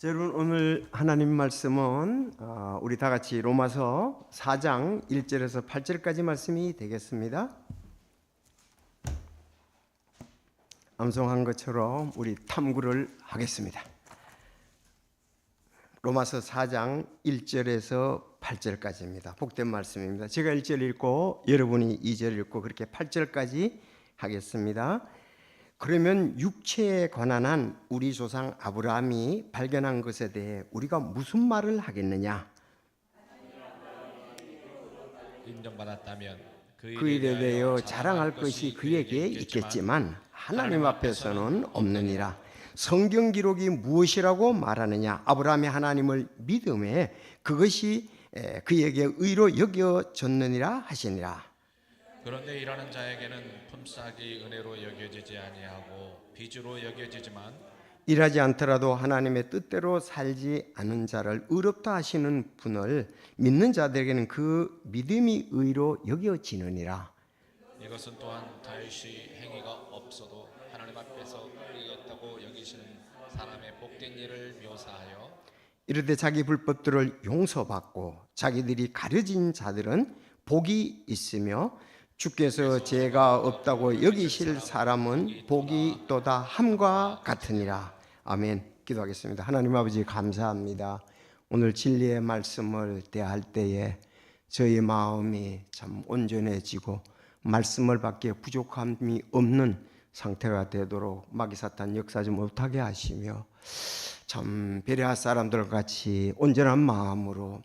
여러분, 오늘 하나님 말씀은 우리 다 같이 로마서 4장 1절에서 8절까지 말씀이 되겠습니다. 암송한 것처럼 우리 탐구를 하겠습니다. 로마서 4장 1절에서 8절까지입니다. 복된 말씀입니다. 제가 1절 읽고 여러분이 2절 읽고 그렇게 8절까지 하겠습니다. 그러면 육체에 관한 한 우리 조상 아브라함이 발견한 것에 대해 우리가 무슨 말을 하겠느냐? 인정받았다면 그 일에 대하여 자랑할 것이 그에게 있겠지만 하나님 앞에서는 없느니라. 성경 기록이 무엇이라고 말하느냐? 아브라함이 하나님을 믿음에 그것이 그에게 의로 여겨졌느니라 하시니라. 그런데 이라는 자에게는 품삯이 은혜로 여겨지지 아니하고 빚으로 여겨지지만 일하지 않더라도 하나님의 뜻대로 살지 않은 자를 의롭다 하시는 분을 믿는 자들에게는 그 믿음이 의로 여겨지느니라. 이것은 또한 다윗이 행위가 없어도 하나님 앞에서 의롭다고 여기시는 사람의 복된 일을 묘사하여 이르되 자기 불법들을 용서받고 자기들이 가려진 자들은 복이 있으며 주께서 죄가 없다고 여기실 사람은 복이 또다 함과 같으니라. 아멘. 기도하겠습니다. 하나님 아버지, 감사합니다. 오늘 진리의 말씀을 대할 때에 저희 마음이 참 온전해지고 말씀을 받기에 부족함이 없는 상태가 되도록 마귀 사탄 역사하지 못하게 하시며 참 베레아 사람들 같이 온전한 마음으로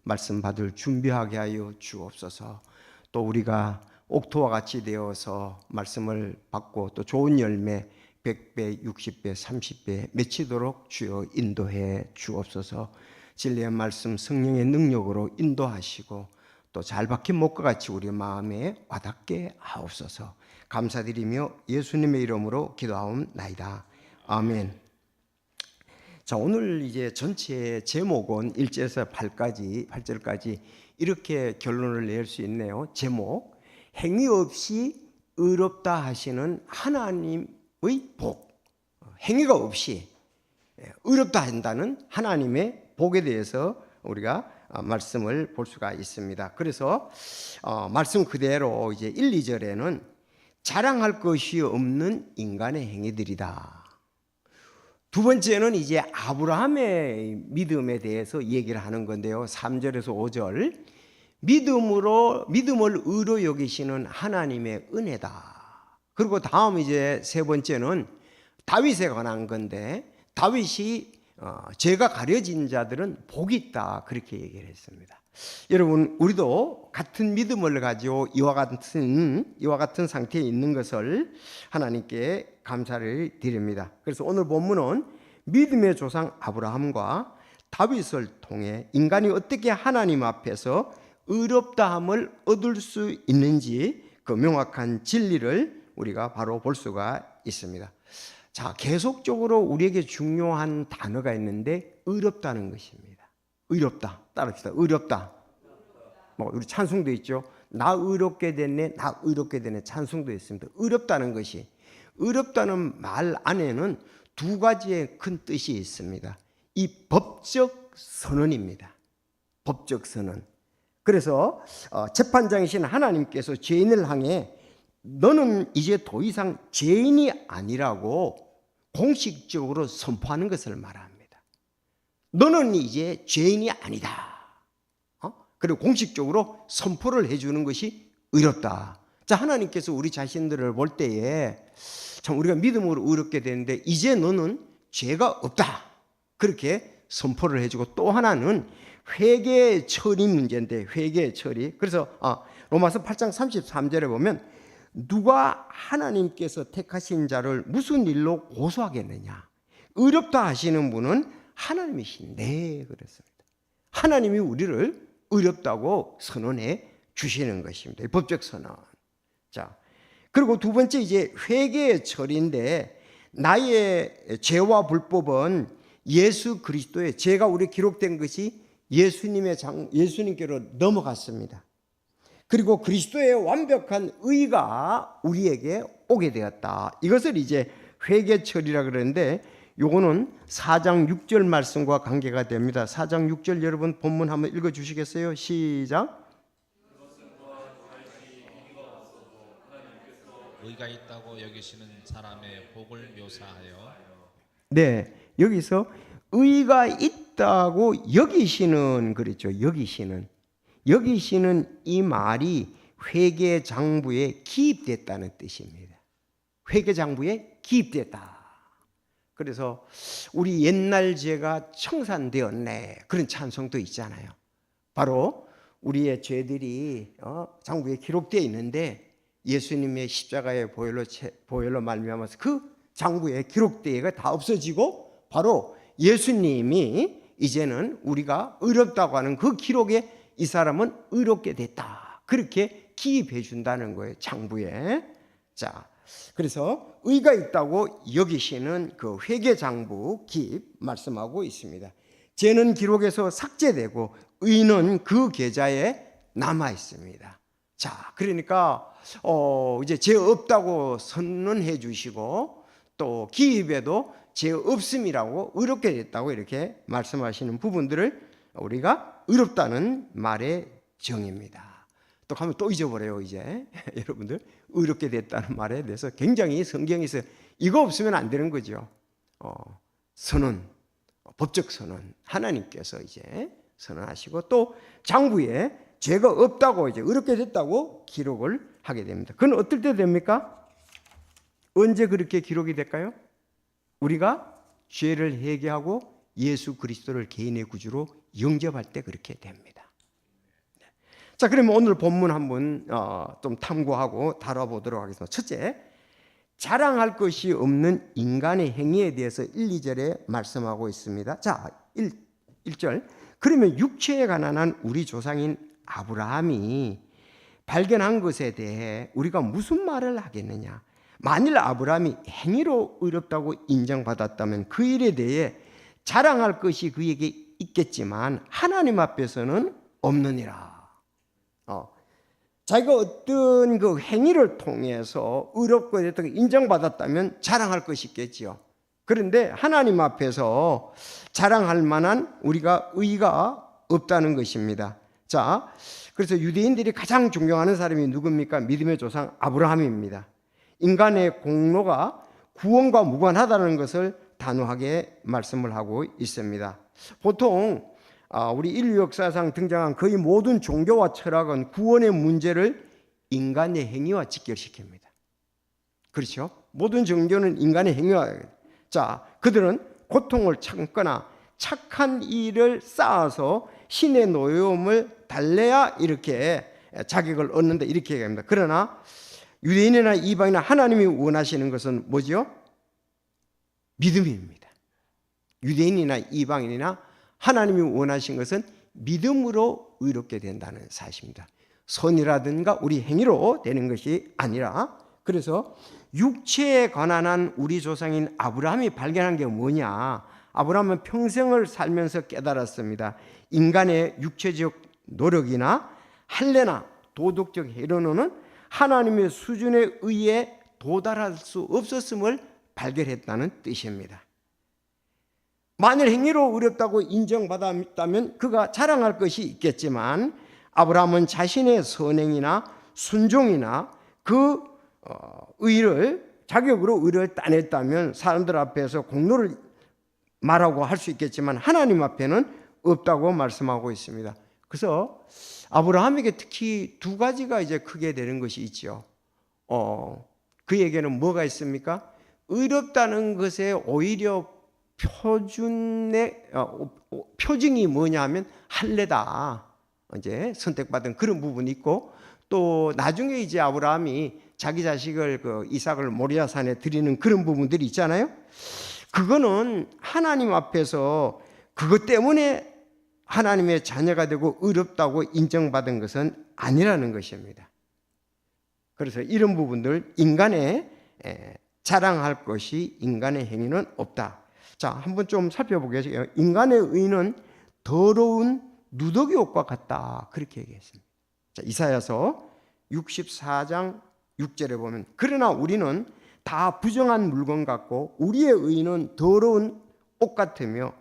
말씀 받을 준비하게 하여 주옵소서. 또 우리가 옥토와 같이 되어서 말씀을 받고 또 좋은 열매 100배, 60배, 30배 맺히도록 주여 인도해 주옵소서. 진리의 말씀 성령의 능력으로 인도하시고 또 잘 박힌 목과 같이 우리 마음에 와닿게 하옵소서. 감사드리며 예수님의 이름으로 기도하옵나이다. 아멘. 자, 오늘 이제 전체 제목은 1절에서 8절까지 이렇게 결론을 낼 수 있네요. 제목, 행위 없이 의롭다 하시는 하나님의 복. 행위가 없이 의롭다 한다는 하나님의 복에 대해서 우리가 말씀을 볼 수가 있습니다. 그래서 말씀 그대로 이제 1, 2절에는 자랑할 것이 없는 인간의 행위들이다. 두 번째는 이제 아브라함의 믿음에 대해서 얘기를 하는 건데요. 3절에서 5절. 믿음을 의로 여기시는 하나님의 은혜다. 그리고 다음 이제 세 번째는 다윗에 관한 건데, 다윗이 죄가 가려진 자들은 복이 있다, 그렇게 얘기를 했습니다. 여러분, 우리도 같은 믿음을 가지고 이와 같은 상태에 있는 것을 하나님께 감사를 드립니다. 그래서 오늘 본문은 믿음의 조상 아브라함과 다윗을 통해 인간이 어떻게 하나님 앞에서 의롭다함을 얻을 수 있는지 그 명확한 진리를 우리가 바로 볼 수가 있습니다. 자, 계속적으로 우리에게 중요한 단어가 있는데 의롭다는 것입니다. 의롭다. 따라합시다. 의롭다. 우리 찬송도 있죠. 나 의롭게 됐네, 나 의롭게 되네, 찬송도 있습니다. 의롭다는 것이, 의롭다는 말 안에는 두 가지의 큰 뜻이 있습니다. 이 법적 선언입니다. 법적 선언. 그래서 재판장이신 하나님께서 죄인을 향해 너는 이제 더 이상 죄인이 아니라고 공식적으로 선포하는 것을 말합니다. 너는 이제 죄인이 아니다. 그리고 공식적으로 선포를 해주는 것이 의롭다. 자, 하나님께서 우리 자신들을 볼 때에 참 우리가 믿음으로 의롭게 되는데 이제 너는 죄가 없다, 그렇게 선포를 해주고, 또 하나는 회개 처리 문제인데, 회개 처리. 그래서 로마서 8장 33절에 보면 누가 하나님께서 택하신 자를 무슨 일로 고소하겠느냐? 의롭다 하시는 분은 하나님이신데, 그랬습니다. 하나님이 우리를 의롭다고 선언해 주시는 것입니다. 법적 선언. 자, 그리고 두 번째 이제 회개의 처리인데, 나의 죄와 불법은 예수 그리스도의 죄가 우리 기록된 것이 예수님께로 넘어갔습니다. 그리고 그리스도의 완벽한 의가 우리에게 오게 되었다. 이것을 이제 회개 처리라 그러는데, 요거는 4장 6절 말씀과 관계가 됩니다. 4장 6절 여러분 본문 한번 읽어 주시겠어요? 시작. 의가 있다고 여기시는 사람의 복을 묘사하여. 네, 여기서 의가 있다고 여기시는 그랬죠. 여기시는 이 말이 회계장부에 기입됐다는 뜻입니다. 회계장부에 기입됐다. 그래서 우리 옛날 죄가 청산되었네 그런 찬송도 있잖아요. 바로 우리의 죄들이 장부에 기록되어 있는데 예수님의 십자가의 보혈로 말미암아서 그 장부에 기록되어가 다 없어지고 바로 예수님이 이제는 우리가 의롭다고 하는 그 기록에 이 사람은 의롭게 됐다. 그렇게 기입해 준다는 거예요. 장부에. 자, 그래서 의가 있다고 여기시는 그 회계장부 기입 말씀하고 있습니다. 죄는 기록에서 삭제되고 의는 그 계좌에 남아 있습니다. 자, 그러니까 이제 죄 없다고 선언해 주시고 또 기입에도 죄 없음이라고 의롭게 됐다고 이렇게 말씀하시는 부분들을 우리가 의롭다는 말의 정의입니다. 또 가면 또 잊어버려요. 이제 여러분들 의롭게 됐다는 말에 대해서 굉장히 성경에서 이거 없으면 안 되는 거죠. 선언, 법적 선언 하나님께서 이제 선언하시고 또 장부에 죄가 없다고 이제 의롭게 됐다고 기록을 하게 됩니다. 그건 어떨 때 됩니까? 언제 그렇게 기록이 될까요? 우리가 죄를 회개하고 예수 그리스도를 개인의 구주로 영접할 때 그렇게 됩니다. 자, 그러면 오늘 본문 한번 좀 탐구하고 다뤄보도록 하겠습니다. 첫째, 자랑할 것이 없는 인간의 행위에 대해서 1, 2절에 말씀하고 있습니다. 자, 1절. 그러면 육체에 가난한 우리 조상인 아브라함이 발견한 것에 대해 우리가 무슨 말을 하겠느냐? 만일 아브라함이 행위로 의롭다고 인정받았다면 그 일에 대해 자랑할 것이 그에게 있겠지만 하나님 앞에서는 없느니라. 자기가 어떤 그 행위를 통해서 의롭고 됐다고 인정받았다면 자랑할 것이 있겠지요. 그런데 하나님 앞에서 자랑할 만한 우리가 의가 없다는 것입니다. 자, 그래서 유대인들이 가장 존경하는 사람이 누굽니까? 믿음의 조상 아브라함입니다. 인간의 공로가 구원과 무관하다는 것을 단호하게 말씀을 하고 있습니다. 보통 우리 인류 역사상 등장한 거의 모든 종교와 철학은 구원의 문제를 인간의 행위와 직결시킵니다. 그렇죠? 모든 종교는 인간의 행위와. 자, 그들은 고통을 참거나 착한 일을 쌓아서 신의 노여움을 달래야 이렇게 자격을 얻는다 이렇게 얘기합니다. 그러나 유대인이나 이방이나 하나님이 원하시는 것은 뭐죠? 믿음입니다. 유대인이나 이방인이나 하나님이 원하신 것은 믿음으로 의롭게 된다는 사실입니다. 선이라든가 우리 행위로 되는 것이 아니라. 그래서 육체에 관한 우리 조상인 아브라함이 발견한 게 뭐냐? 아브라함은 평생을 살면서 깨달았습니다. 인간의 육체적 노력이나 할례나 도덕적 해로는 하나님의 수준에 의해 도달할 수 없었음을 발견했다는 뜻입니다. 만일 행위로 의롭다고 인정받았다면 그가 자랑할 것이 있겠지만 아브라함은 자신의 선행이나 순종이나 그 의를 자격으로 의를 따냈다면 사람들 앞에서 공로를 말하고 할 수 있겠지만 하나님 앞에는 없다고 말씀하고 있습니다. 그래서 아브라함에게 특히 두 가지가 이제 크게 되는 것이 있죠. 그에게는 뭐가 있습니까? 의롭다는 것에 오히려 표징이 뭐냐면 할례다. 이제 선택받은 그런 부분이 있고 또 나중에 이제 아브라함이 자기 자식을 그 이삭을 모리아산에 드리는 그런 부분들이 있잖아요. 그거는 하나님 앞에서 그것 때문에 하나님의 자녀가 되고 의롭다고 인정받은 것은 아니라는 것입니다. 그래서 이런 부분들 인간의 자랑할 것이 인간의 행위는 없다. 자, 한번 좀 살펴보겠습니다. 인간의 의는 더러운 누더기 옷과 같다. 그렇게 얘기했습니다. 자, 이사야서 64장 6절에 보면 그러나 우리는 다 부정한 물건 같고 우리의 의는 더러운 옷 같으며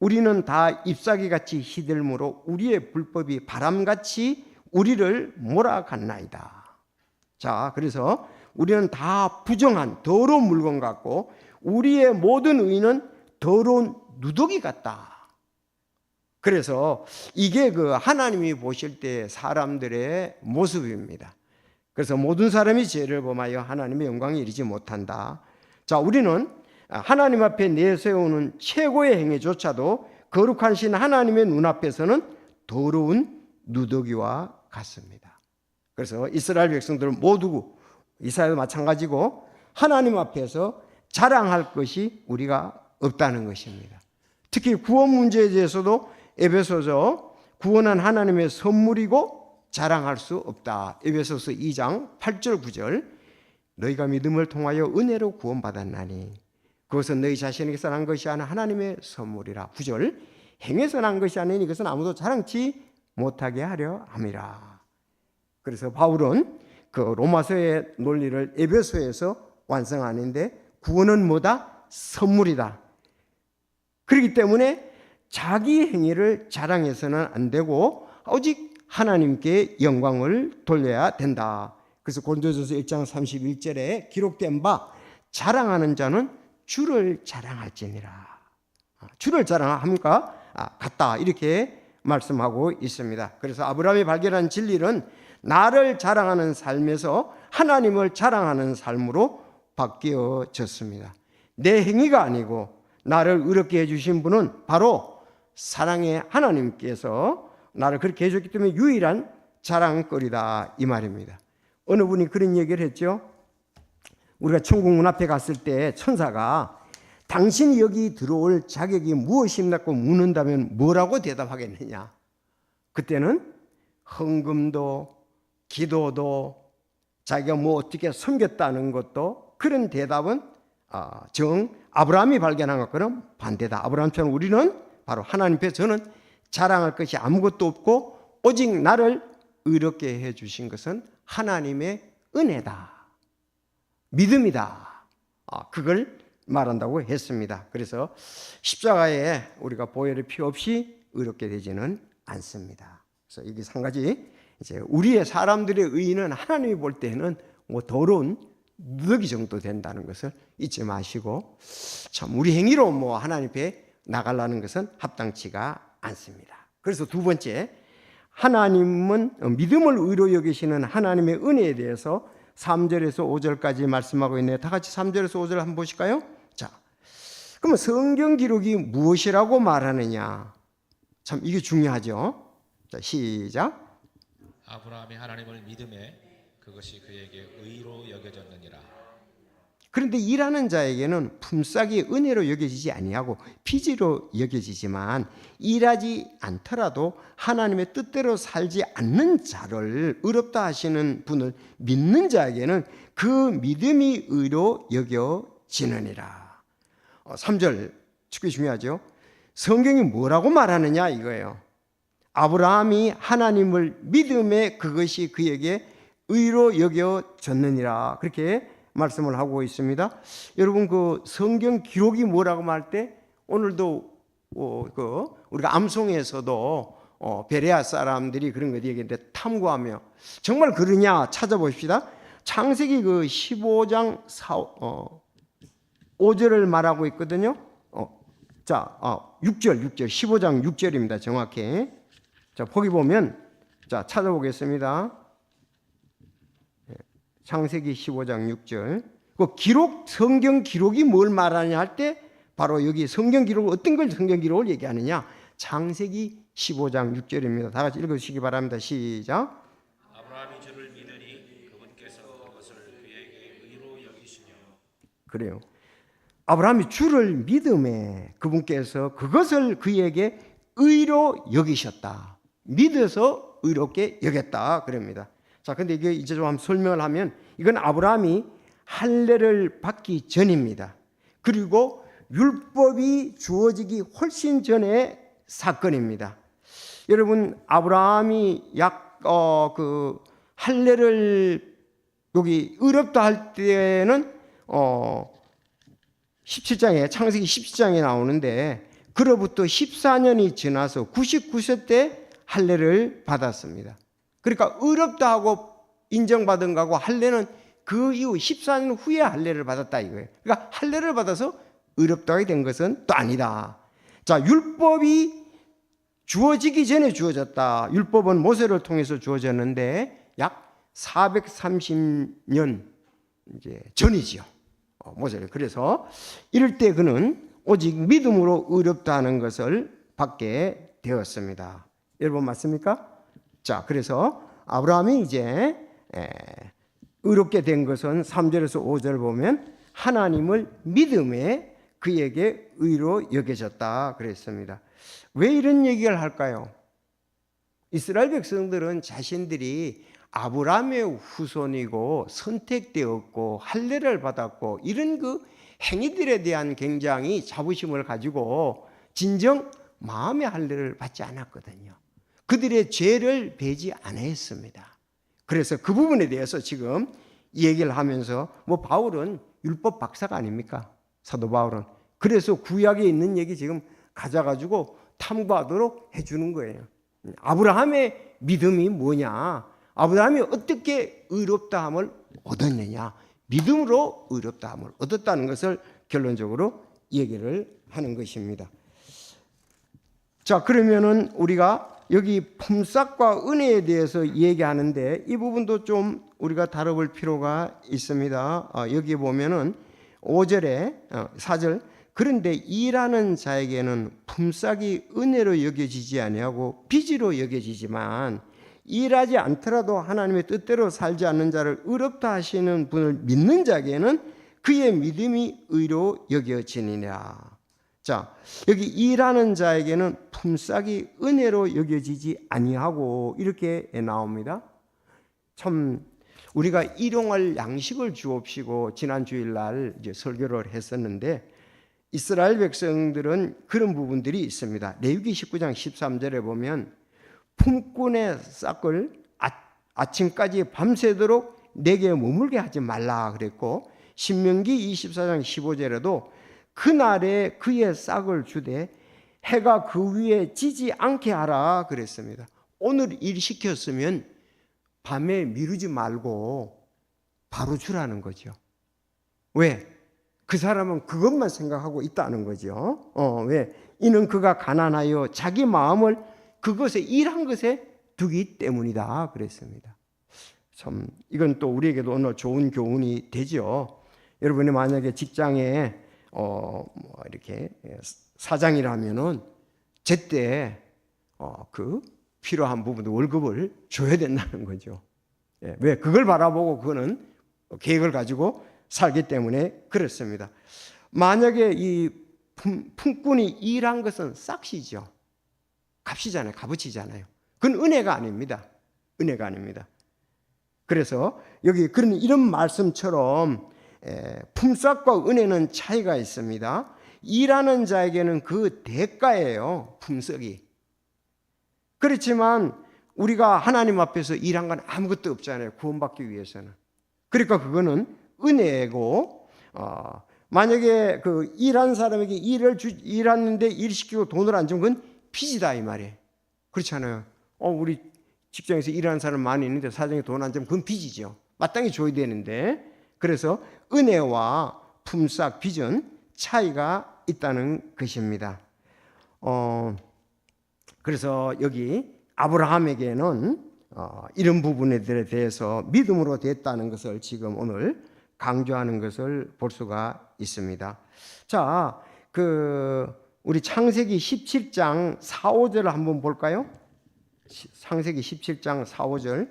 우리는 다 잎사귀같이 시들므로 우리의 불법이 바람같이 우리를 몰아갔나이다. 자, 그래서 우리는 다 부정한 더러운 물건 같고 우리의 모든 의는 더러운 누더기 같다. 그래서 이게 그 하나님이 보실 때 사람들의 모습입니다. 그래서 모든 사람이 죄를 범하여 하나님의 영광에 이르지 못한다. 자, 우리는 하나님 앞에 내세우는 최고의 행위조차도 거룩한 신 하나님의 눈앞에서는 더러운 누더기와 같습니다. 그래서 이스라엘 백성들은 모두 이스라엘도 마찬가지고 하나님 앞에서 자랑할 것이 우리가 없다는 것입니다. 특히 구원 문제에 대해서도 에베소서 구원은 하나님의 선물이고 자랑할 수 없다. 에베소서 2장 8절 9절 너희가 믿음을 통하여 은혜로 구원받았나니 그것은 너희 자신에게서 난 것이 아니라 하나님의 선물이라. 9절 행해서 난 것이 아니니 이것은 아무도 자랑치 못하게 하려 함이라. 그래서 바울은 그 로마서의 논리를 에베소에서 완성하는데 구원은 뭐다? 선물이다. 그렇기 때문에 자기 행위를 자랑해서는 안 되고 오직 하나님께 영광을 돌려야 된다. 그래서 고린도전서 1장 31절에 기록된 바 자랑하는 자는 주를 자랑할지니라. 주를 자랑합니까? 같다. 이렇게 말씀하고 있습니다. 그래서 아브라함이 발견한 진리는 나를 자랑하는 삶에서 하나님을 자랑하는 삶으로 바뀌어졌습니다. 내 행위가 아니고 나를 의롭게 해주신 분은 바로 사랑의 하나님께서 나를 그렇게 해줬기 때문에 유일한 자랑거리다 이 말입니다. 어느 분이 그런 얘기를 했죠. 우리가 천국 문 앞에 갔을 때 천사가 당신이 여기 들어올 자격이 무엇입니까? 묻는다면 뭐라고 대답하겠느냐. 그때는 헌금도 기도도 자기가 뭐 어떻게 섬겼다는 것도 그런 대답은 아브라함이 발견한 것과는 반대다. 아브라함처럼 우리는 바로 하나님 앞에 저는 자랑할 것이 아무것도 없고 오직 나를 의롭게 해주신 것은 하나님의 은혜다. 믿음이다. 그걸 말한다고 했습니다. 그래서 십자가에 우리가 보혈의 피 없이 의롭게 되지는 않습니다. 그래서 이게 한 가지 이제 우리의 사람들의 의는 하나님이 볼 때는 뭐 더러운 누더기 정도 된다는 것을 잊지 마시고 참 우리 행위로 뭐 하나님 앞에 나가려는 것은 합당치가 않습니다. 그래서 두 번째, 하나님은 믿음을 의로 여기시는 하나님의 은혜에 대해서 3절에서 5절까지 말씀하고 있네요. 다 같이 3절에서 5절 한번 보실까요? 자, 그러면 성경 기록이 무엇이라고 말하느냐? 참 이게 중요하죠. 자, 시작. 아브라함이 하나님을 믿음에 그것이 그에게 의로 여겨졌느니라. 그런데 일하는 자에게는 품삯이 은혜로 여겨지지 아니하고 빚으로 여겨지지만 일하지 않더라도 하나님의 뜻대로 살지 않는 자를 의롭다 하시는 분을 믿는 자에게는 그 믿음이 의로 여겨지느니라. 3절 특히 중요하죠. 성경이 뭐라고 말하느냐 이거예요. 아브라함이 하나님을 믿음에 그것이 그에게 의로 여겨졌느니라. 그렇게 말씀을 하고 있습니다. 여러분 그 성경 기록이 뭐라고 말 때 오늘도 우리가 암송에서도 베레아 사람들이 그런 거 얘기했는데 탐구하며 정말 그러냐 찾아보십시다. 창세기 그 15장 5절을 말하고 있거든요. 자, 6절 15장 6절입니다. 정확히. 자, 거기 보면 자, 찾아보겠습니다. 창세기 15장 6절. 그 기록, 성경 기록이 뭘 말하냐 할 때 바로 여기 성경 기록, 어떤 걸 성경 기록을 얘기하느냐? 창세기 15장 6절입니다. 다 같이 읽으시기 바랍니다. 시작. 아브라함이 주를 믿으니 그분께서 그것을 그에게 의로 여기시며. 그래요. 아브라함이 주를 믿음에 그분께서 그것을 그에게 의로 여기셨다. 믿어서 의롭게 여겼다. 그럽니다. 자, 근데 이게 이제 좀 한번 설명을 하면 이건 아브라함이 할례를 받기 전입니다. 그리고 율법이 주어지기 훨씬 전의 사건입니다. 여러분, 아브라함이 할례를 여기 의롭다 할 때는 17장에 창세기 17장에 나오는데 그로부터 14년이 지나서 99세 때 할례를 받았습니다. 그러니까 의롭다 하고 인정받은 거하고 할례는 그 이후 14년 후에 할례를 받았다 이거예요. 그러니까 할례를 받아서 의롭다하게 된 것은 또 아니다. 자, 율법이 주어지기 전에 주어졌다. 율법은 모세를 통해서 주어졌는데 약 430년 이제 전이지요. 모세를. 그래서 이럴 때 그는 오직 믿음으로 의롭다 하는 것을 받게 되었습니다. 여러분 맞습니까? 자, 그래서 아브라함이 이제 의롭게 된 것은 3절에서 5절 보면 하나님을 믿음에 그에게 의로 여겨졌다 그랬습니다. 왜 이런 얘기를 할까요? 이스라엘 백성들은 자신들이 아브라함의 후손이고 선택되었고 할례를 받았고 이런 그 행위들에 대한 굉장히 자부심을 가지고 진정 마음의 할례를 받지 않았거든요. 그들의 죄를 배지 않았습니다. 그래서 그 부분에 대해서 지금 얘기를 하면서 뭐 바울은 율법 박사가 아닙니까? 사도 바울은. 그래서 구약에 있는 얘기 지금 가져가지고 탐구하도록 해주는 거예요. 아브라함의 믿음이 뭐냐? 아브라함이 어떻게 의롭다함을 얻었느냐? 믿음으로 의롭다함을 얻었다는 것을 결론적으로 얘기를 하는 것입니다. 자, 그러면은 우리가 여기 품삯과 은혜에 대해서 얘기하는데 이 부분도 좀 우리가 다뤄볼 필요가 있습니다. 여기 보면은 5절에 4절 그런데 일하는 자에게는 품삯이 은혜로 여겨지지 아니하고 빚으로 여겨지지만 일하지 않더라도 하나님의 뜻대로 살지 않는 자를 의롭다 하시는 분을 믿는 자에게는 그의 믿음이 의로 여겨지니라. 자, 여기 일하는 자에게는 품삯이 은혜로 여겨지지 아니하고 이렇게 나옵니다. 참 우리가 일용할 양식을 주옵시고 지난 주일날 이제 설교를 했었는데 이스라엘 백성들은 그런 부분들이 있습니다. 레위기 19장 13절에 보면 품꾼의 싹을 아침까지 밤새도록 내게 머물게 하지 말라 그랬고 신명기 24장 15절에도 그날에 그의 싹을 주되 해가 그 위에 지지 않게 하라 그랬습니다. 오늘 일 시켰으면 밤에 미루지 말고 바로 주라는 거죠. 왜? 그 사람은 그것만 생각하고 있다는 거죠. 왜? 이는 그가 가난하여 자기 마음을 그것에 일한 것에 두기 때문이다 그랬습니다. 참 이건 또 우리에게도 오늘 좋은 교훈이 되죠. 여러분이 만약에 직장에 이렇게 사장이라면은 제때 그 필요한 부분도 월급을 줘야 된다는 거죠. 왜? 그걸 바라보고 그거는 계획을 가지고 살기 때문에 그렇습니다. 만약에 이 품꾼이 일한 것은 싹시죠. 값이잖아요. 값어치잖아요. 그건 은혜가 아닙니다. 은혜가 아닙니다. 그래서 여기 그런 이런 말씀처럼 품삯과 은혜는 차이가 있습니다. 일하는 자에게는 그 대가예요. 품삯이. 그렇지만 우리가 하나님 앞에서 일한 건 아무것도 없잖아요. 구원받기 위해서는. 그러니까 그거는 은혜고 만약에 그 일한 사람에게 일하는데 일 시키고 돈을 안 주면 그건 빚이다 이 말이에요. 그렇잖아요. 우리 직장에서 일하는 사람 많이 있는데 사장이 돈 안 주면 그건 빚이죠. 마땅히 줘야 되는데 그래서 은혜와 품삯, 빚은 차이가 있다는 것입니다. 그래서 여기 아브라함에게는 이런 부분들에 대해서 믿음으로 됐다는 것을 지금 오늘 강조하는 것을 볼 수가 있습니다. 자, 우리 창세기 17장 4, 5절을 한번 볼까요? 창세기 17장 4, 5절.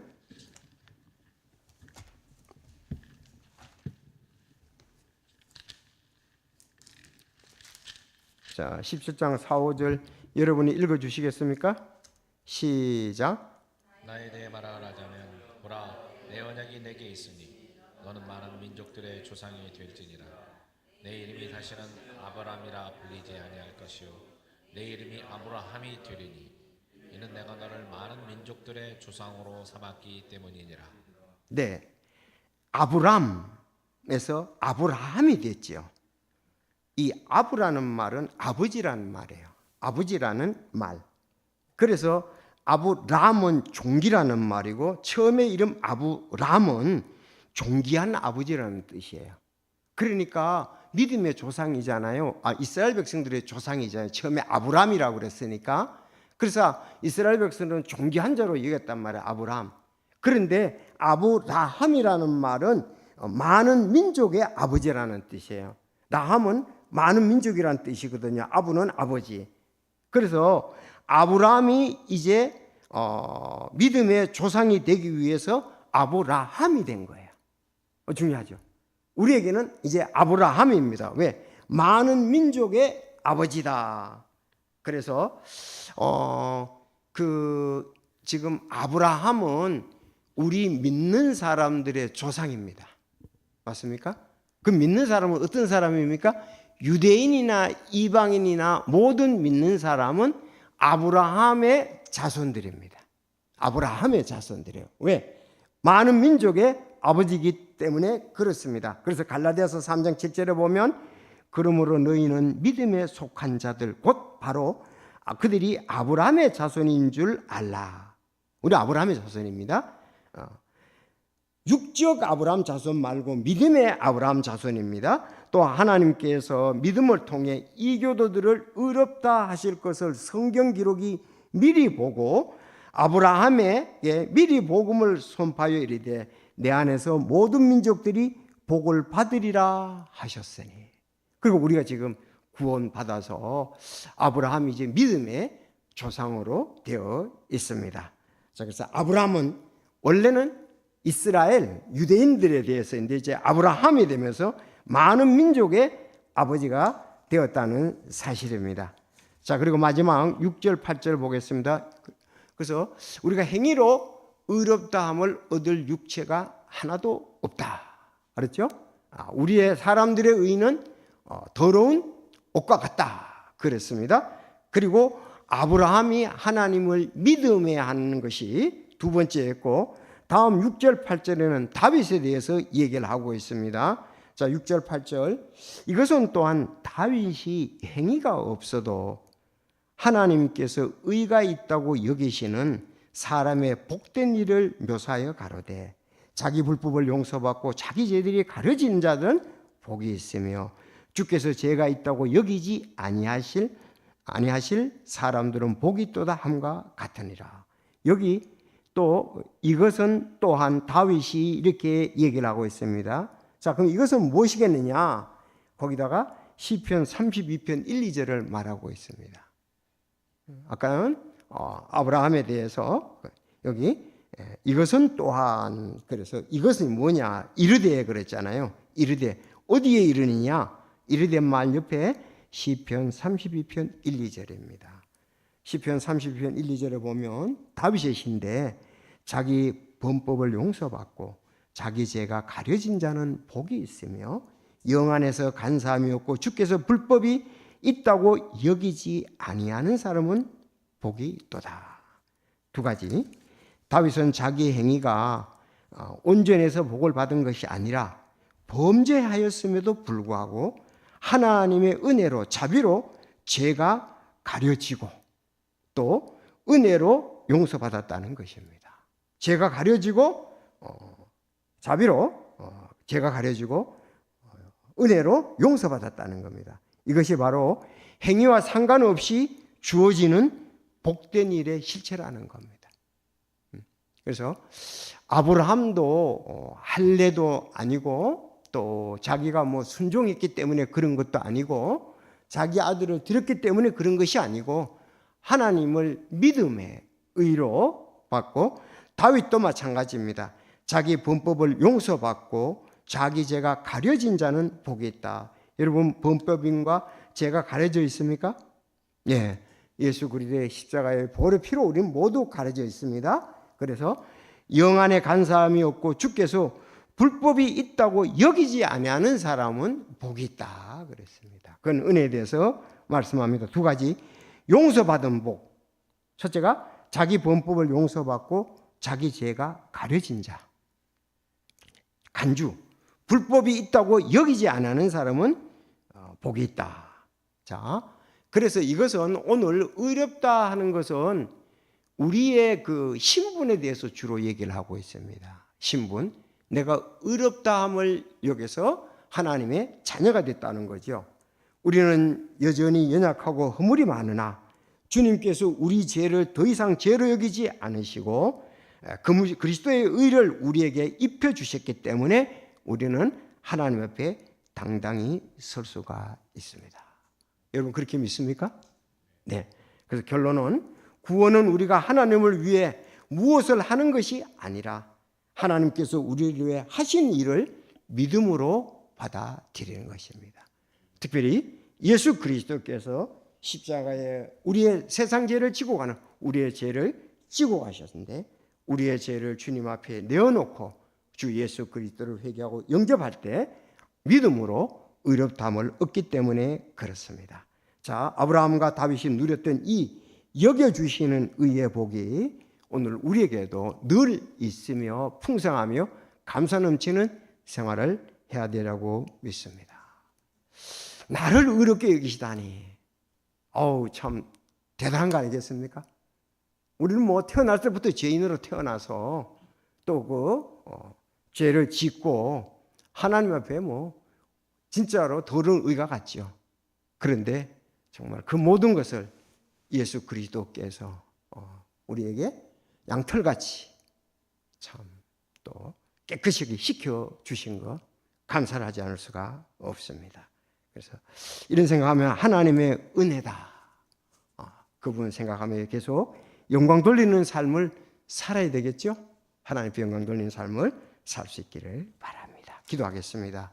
자, 17장 4, 5절 여러분이 읽어 주시겠습니까? 시작. 나에 대해 말하자면 보라 내 언약이 내게 있으니 너는 많은 민족들의 조상이 될지니라. 내 이름이 다시는 아브라함이라 불리지 아니할 것이요 내 이름이 아브라함이 되리니 이는 내가 너를 많은 민족들의 조상으로 삼았기 때문이니라. 네, 아브람 아브람에서 아브라함이 됐지요. 이 아브라는 말은 아버지라는 말이에요. 아버지라는 말. 그래서 아브람은 종기라는 말이고 처음에 이름 아브람은 존귀한 아버지라는 뜻이에요. 그러니까 믿음의 조상이잖아요. 이스라엘 백성들의 조상이잖아요. 처음에 아브람이라고 그랬으니까. 그래서 이스라엘 백성들은 존귀한 자로 여겼단 말이에요. 아브람. 그런데 아브라함이라는 말은 많은 민족의 아버지라는 뜻이에요. 라함은 많은 민족이라는 뜻이거든요. 아부는 아버지. 그래서 아브라함이 이제 믿음의 조상이 되기 위해서 아브라함이 된 거예요. 중요하죠. 우리에게는 이제 아브라함입니다. 왜? 많은 민족의 아버지다. 그래서 지금 아브라함은 우리 믿는 사람들의 조상입니다. 맞습니까? 그 믿는 사람은 어떤 사람입니까? 유대인이나 이방인이나 모든 믿는 사람은 아브라함의 자손들입니다. 아브라함의 자손들이에요. 왜? 많은 민족의 아버지이기 때문에 그렇습니다. 그래서 갈라디아서 3장 7절에 보면 그러므로 너희는 믿음에 속한 자들 곧 바로 그들이 아브라함의 자손인 줄 알라. 우리 아브라함의 자손입니다. 육적 아브라함 자손 말고 믿음의 아브라함 자손입니다. 또 하나님께서 믿음을 통해 이교도들을 의롭다 하실 것을 성경 기록이 미리 보고 아브라함에게 미리 복음을 선포하여 이르되 내 안에서 모든 민족들이 복을 받으리라 하셨으니. 그리고 우리가 지금 구원받아서 아브라함이 이제 믿음의 조상으로 되어 있습니다. 자, 그래서 아브라함은 원래는 이스라엘 유대인들에 대해서인데 이제 아브라함이 되면서 많은 민족의 아버지가 되었다는 사실입니다. 자, 그리고 마지막 6절 8절 보겠습니다. 그래서 우리가 행위로 의롭다함을 얻을 육체가 하나도 없다. 알았죠? 우리의 사람들의 의는 더러운 옷과 같다. 그랬습니다. 그리고 아브라함이 하나님을 믿음해야 하는 것이 두 번째였고, 다음 6절 8절에는 다윗에 대해서 얘기를 하고 있습니다. 자, 6절 8절. 이것은 또한 다윗이 행위가 없어도 하나님께서 의가 있다고 여기시는 사람의 복된 일을 묘사하여 가로되 자기 불법을 용서받고 자기 죄들이 가려진 자들은 복이 있으며 주께서 죄가 있다고 여기지 아니하실 사람들은 복이 있도다 함과 같으니라. 여기 또 이것은 또한 다윗이 이렇게 얘기를 하고 있습니다. 자, 그럼 이것은 무엇이겠느냐? 거기다가 시편 32편 1, 2절을 말하고 있습니다. 아까는 아브라함에 대해서 여기 이것은 또한, 그래서 이것은 뭐냐? 이르되 그랬잖아요. 이르되 어디에 이르느냐? 이르되 말 옆에 시편 32편 1, 2절입니다. 시편 32편 1, 2절에 보면 다윗의 시인데 자기 범법을 용서받고 자기 죄가 가려진 자는 복이 있으며 영 안에서 간사함이 없고 주께서 불법이 있다고 여기지 아니하는 사람은 복이 있도다. 두 가지. 다윗은 자기 행위가 온전해서 복을 받은 것이 아니라 범죄하였음에도 불구하고 하나님의 은혜로 자비로 죄가 가려지고 또 은혜로 용서받았다는 것입니다. 죄가 가려지고 자비로 죄가 가려지고 은혜로 용서받았다는 겁니다. 이것이 바로 행위와 상관없이 주어지는 복된 일의 실체라는 겁니다. 그래서 아브라함도 할례도 아니고 또 자기가 뭐 순종했기 때문에 그런 것도 아니고 자기 아들을 드렸기 때문에 그런 것이 아니고 하나님을 믿음의 의로 받고 다윗도 마찬가지입니다. 자기 범법을 용서받고 자기 죄가 가려진 자는 복이 있다. 여러분, 범법인과 죄가 가려져 있습니까? 예, 예수 그리스도의 십자가의 보혈의 피로 우리는 모두 가려져 있습니다. 그래서 영 안에 간사함이 없고 주께서 불법이 있다고 여기지 아니하는 사람은 복이 있다 그랬습니다. 그건 은혜에 대해서 말씀합니다. 두 가지. 용서받은 복. 첫째가 자기 범법을 용서받고 자기 죄가 가려진 자. 간주. 불법이 있다고 여기지 않는 사람은 복이 있다. 자, 그래서 이것은 오늘 의롭다 하는 것은 우리의 그 신분에 대해서 주로 얘기를 하고 있습니다. 신분. 내가 의롭다함을 여기서 하나님의 자녀가 됐다는 거죠. 우리는 여전히 연약하고 허물이 많으나 주님께서 우리 죄를 더 이상 죄로 여기지 않으시고 그리스도의 의를 우리에게 입혀 주셨기 때문에 우리는 하나님 앞에 당당히 설 수가 있습니다. 여러분 그렇게 믿습니까? 네. 그래서 결론은 구원은 우리가 하나님을 위해 무엇을 하는 것이 아니라 하나님께서 우리를 위해 하신 일을 믿음으로 받아들이는 것입니다. 특별히 예수 그리스도께서 십자가에 우리의 세상 죄를 지고 가는 우리의 죄를 지고 가셨는데 우리의 죄를 주님 앞에 내어놓고 주 예수 그리스도를 회개하고 영접할 때 믿음으로 의롭다함을 얻기 때문에 그렇습니다. 자, 아브라함과 다윗이 누렸던 이 여겨주시는 의의 복이 오늘 우리에게도 늘 있으며 풍성하며 감사 넘치는 생활을 해야 되라고 믿습니다. 나를 의롭게 여기시다니, 어우 참 대단한 거 아니겠습니까? 우리는 뭐 태어날 때부터 죄인으로 태어나서 또 죄를 짓고 하나님 앞에 뭐 진짜로 더러운 의가 같죠. 그런데 정말 그 모든 것을 예수 그리스도께서 우리에게 양털같이 참 또 깨끗하게 시켜 주신 것 감사를 하지 않을 수가 없습니다. 그래서 이런 생각하면 하나님의 은혜다. 그분 생각하며 계속 영광 돌리는 삶을 살아야 되겠죠. 하나님께 영광 돌리는 삶을 살 수 있기를 바랍니다. 기도하겠습니다.